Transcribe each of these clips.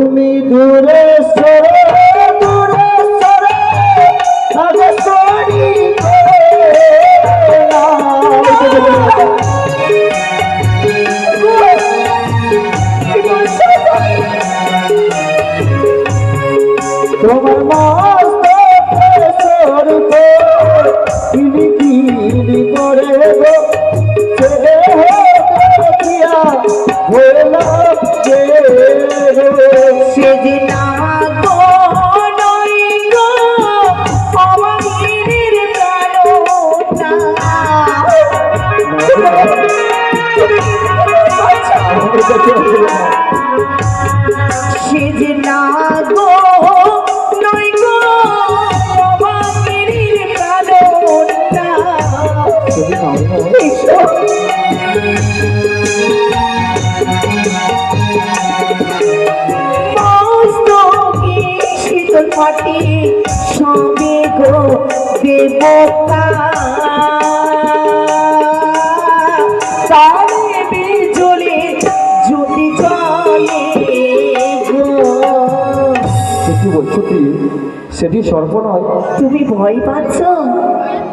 তুমি দূরে সরে দূরে সরে আগে সরি তোমার মস্ত সর কিলি কিলি করে গো ছেড়ে দিয়া হলো সেদিনা গো নই গো আমাদের প্রাণটা সেদিনা গো নই গো আমাদের প্রাণটা শীতল মাটি সবে গো দেবতা তারে বিজলে যদি জলে গো কি বলছো কি সেটি সর্প নয়? তুমি ভয় পাচ্ছ?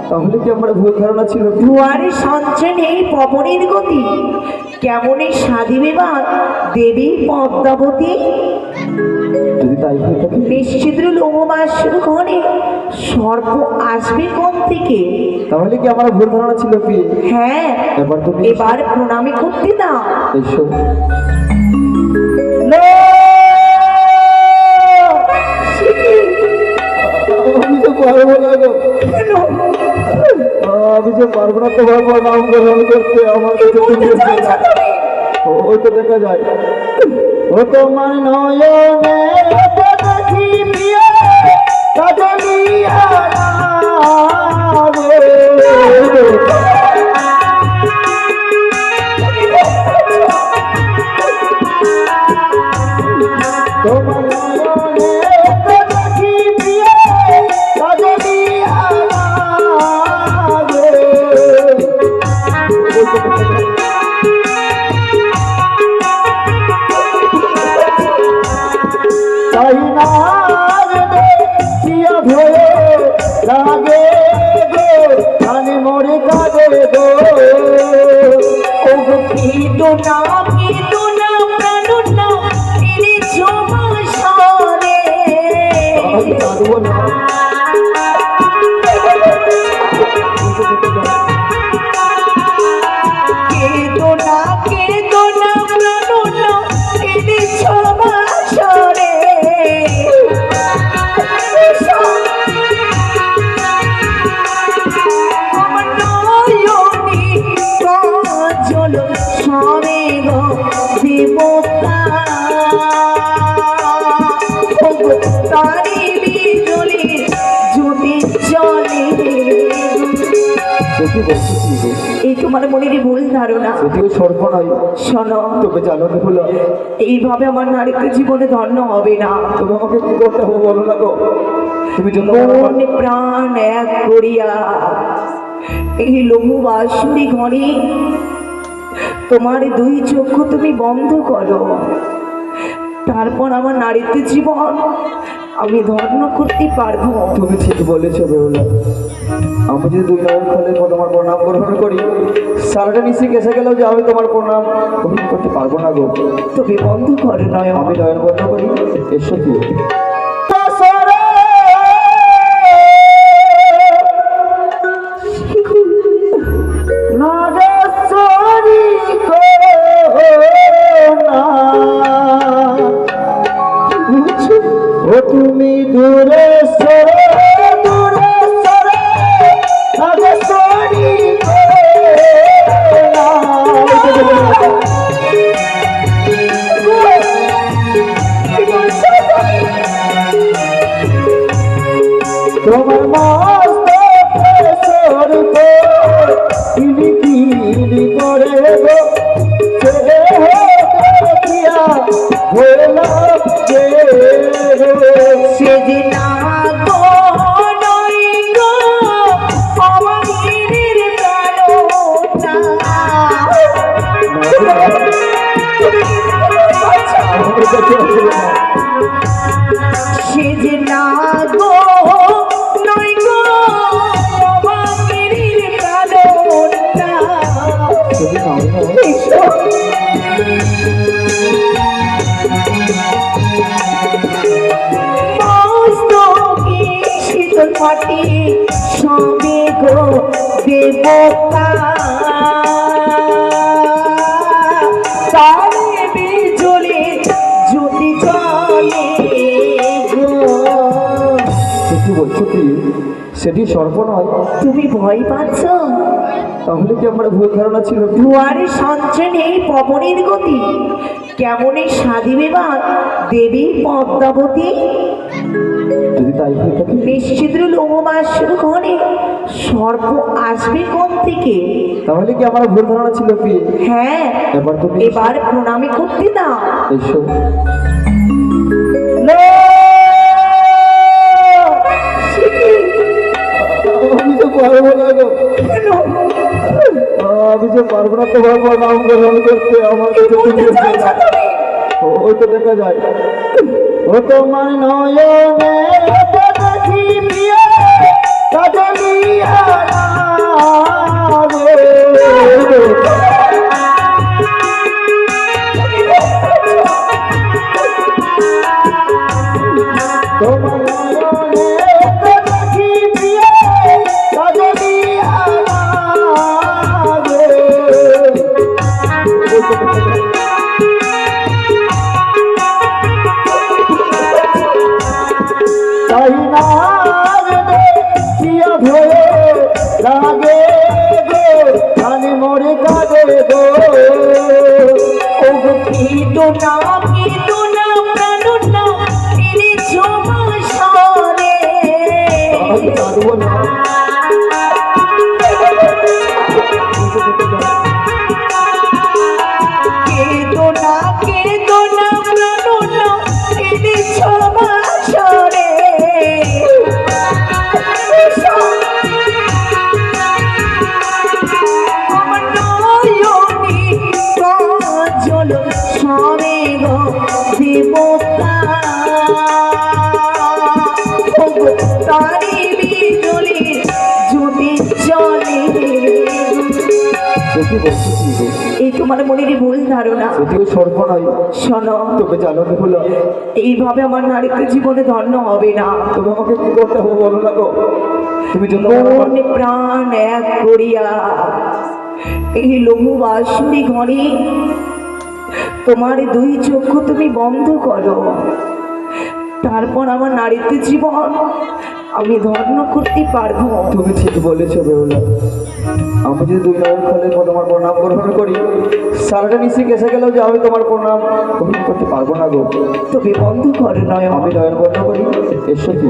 তাহলে কি আমার ভুল ধারণা ছিল? দুয়ারে সঞ্চয় নেই পবনের গতি, কেমনে সাধিবে বা দেবী পদ্মাবতী? যদি তাই হয়ে থাকে নিশ্চিদ্র লোমবাসের ঘরে সর্প আসবে কোন থেকে? তাহলে কি আমার ভুল ধারণা ছিল কি? হ্যাঁ, এবার তুমি এবার প্রণামী করতে দাও। এসো। আমি তো পারবো না গো, আমি যে পারবো না তোমার প্রণাম গ্রহণ করতে। আমার ওই তো দেখা যায় ও তোমার নয়নে দেখি প্রিয় কাজলিয়া তোমার নয়নে দেখি প্রিয় কাজলিয়া তাই না দেখিয়া ভয়ে লাগে গো ধানে মরে কাঁদে গো। ও গো কিন্তু না প্রাণ না তিনি জমাসরে আমি কাঁদবো না। কেদো না প্রাণ না তিনি জমাসরে আমার নয়নি কাজল সরে গো দেবতা ও গো তারি বিজলে যদি চলে। সেটি বলছি কি গো? এই তোমার মনের ভুল ধারণা। সেটিও সর্প নয়। শোনো, তবে জানো কি হলো? এইভাবে আমার নারীকে জীবনে ধন্য হবে না। তুমি আমাকে কি করতে হবে বলো না গো? তুমি যত মন প্রাণ এক করিয়া এই লঘু বাসুরি ঘরে তোমার দুই চক্ষু তুমি বন্ধ করো, তারপর আমার নারীতে জীবন আমি ধন্য করতে পারবো। তুমি ঠিক বলেছো বেহুলা। আমি যদি দুই নয়ন খোলে তোমার প্রণাম গ্রহণ করি, সারাটা নিচে কেসে গেলেও যে আমি তোমার প্রণাম গ্রহণ করতে পারবো না গো। তুমি বন্ধ করো নয়ন। আমি নয়ন বন্ধ করি। এসো কি ও তুমি দূরে সরে দূরে সরে আগে সরি তোমার মস্ত সর কিলি কিলি করে গো ছেড়ে দিয়া হলো সেদিনা গো নই গো আমাদের প্রাণটা মাটি সবে গো দেবতা তারে বিজলে জ্যোতি জলে গো। সে কি বলছো কি? সেটি সর্প নয়। তুমি ভয় পাচ্ছ? তাহলে কি আমার ভুল ধারণা ছিল? দুয়ারে সঞ্চয় নেই পবনের গতি, কেমন এই সাধিবে বা দেবী পদ্মাবতী। যদি তাই হয়ে থাকে নিশ্চিদ্র লোমবাসর ঘরে সর্প আসবে কোন থেকে? তাহলে কি আমার ভুল ধারণা ছিল কি? হ্যাঁ, এবার তুমি এবার প্রণামী করতে দাও। এসো। আমি তো পারবো না গো, আমি যে পারবো না তোমার নাম গ্রহণ করতে। আমার কাছে তুমি এসো না। ওই তো দেখা যায়, ও তোমার নয়নে দেখি প্রিয় কাজলিয়া রে। তোমার নয়নে দেখি প্রিয় কাজলিয়া রে। তাই না দেখিয়া ভয়ে লাগে গো, খানে মরে কাঁদে গো। ও গো কীটো না প্রাণ না তিনি সমাসরে। আমি কাঁদবো না। কেদো না প্রাণ না তিনি সমাসরে। আমার নয়নি কাজল সবে গো দেবতা ও গো তারি বিজলি জ্যোতি জলে। সত্যি বলছি কি গো? এই তোমার মনের ভুল ধারণা। সত্যি সর্প নয়। শোনো, তবে জানো কি হলো? এইভাবে আমার নারীত্ব জীবনে ধন্য হবে না। তুমি আমাকে কি করতে হবে বলো না গো? তুমি যত মন প্রাণ এক করিয়া এই লঘু বাসুরি ঘরে তোমার দুই চক্ষু তুমি বন্ধ করো, তারপর আমার নারীত্ব জীবন আমি ধন্য করতে পারবো। তুমি ঠিক বলেছো বেহুলা। আমি যদি দুই নয়ন খোলে তোমার প্রণাম গ্রহণ করি, সারাটা নিশি কেসে গেলেও যে আমি তোমার প্রণাম গ্রহণ করতে পারবো না গো। তুমি বন্ধ করো নয়। আমি নয়ন বন্ধ করি। এসো কি